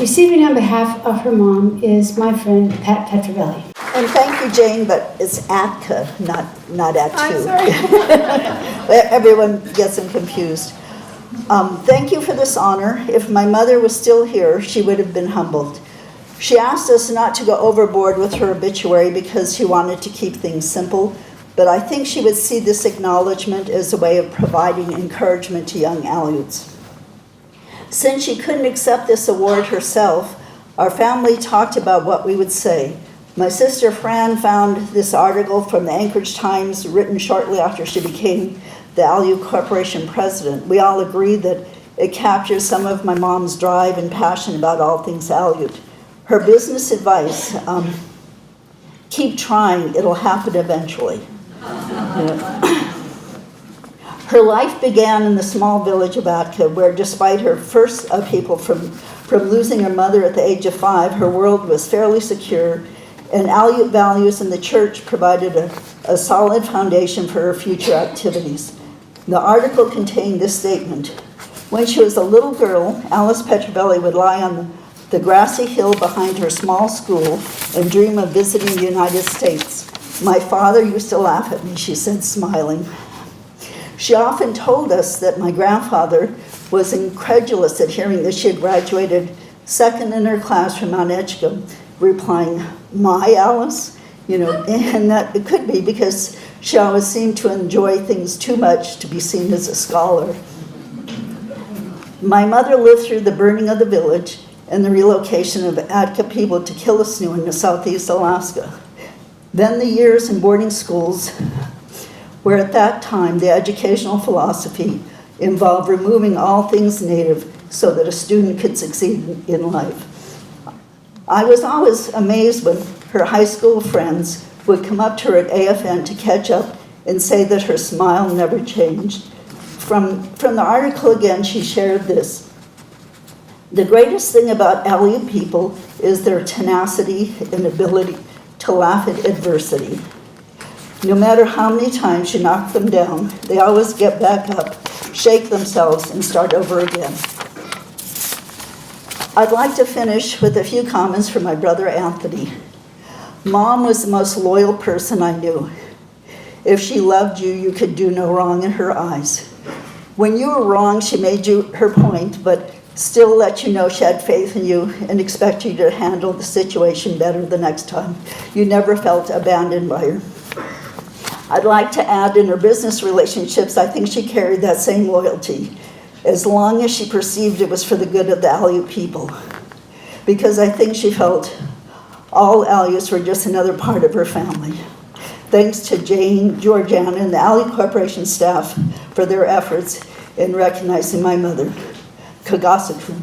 Receiving on behalf of her mom is my friend Pat Petrivelli. And thank you, Jane, but it's Atka, not Atu. I'm sorry. Everyone gets them confused. Thank you for this honor. If my mother was still here, she would have been humbled. She asked us not to go overboard with her obituary because she wanted to keep things simple, but I think she would see this acknowledgement as a way of providing encouragement to young Aleuts. Since she couldn't accept this award herself, our family talked about what we would say. My sister Fran found this article from the Anchorage Times written shortly after she became the Aleut Corporation president. We all agreed that it captures some of my mom's drive and passion about all things Aleut. Her business advice, keep trying, it'll happen eventually. Her life began in the small village of Atka, where despite her first upheaval from losing her mother at the age of 5, her world was fairly secure, and Aleut values in the church provided a solid foundation for her future activities. The article contained this statement: when she was a little girl, Alice Petrivelli would lie on the grassy hill behind her small school and dream of visiting the United States. My father used to laugh at me, she said, smiling. She often told us that my grandfather was incredulous at hearing that she had graduated second in her class from Mount Edgecombe, replying, "My Alice?" And that it could be because she always seemed to enjoy things too much to be seen as a scholar. My mother lived through the burning of the village and the relocation of Atka people to Killisnoo in the southeast Alaska. Then the years in boarding schools, where at that time the educational philosophy involved removing all things native so that a student could succeed in life. I was always amazed when her high school friends would come up to her at AFN to catch up and say that her smile never changed. From the article again, she shared this: the greatest thing about Aleut people is their tenacity and ability to laugh at adversity. No matter how many times you knock them down, they always get back up, shake themselves, and start over again. I'd like to finish with a few comments from my brother Anthony. Mom was the most loyal person I knew. If she loved you, you could do no wrong in her eyes. When you were wrong, she made you her point, but still let you know she had faith in you and expect you to handle the situation better the next time. You never felt abandoned by her. I'd like to add, in her business relationships, I think she carried that same loyalty, as long as she perceived it was for the good of the Aleut people. Because I think she felt all Aleuts were just another part of her family. Thanks to Jane, Georgiana, and the Aleut Corporation staff for their efforts in recognizing my mother. Kagasatrum.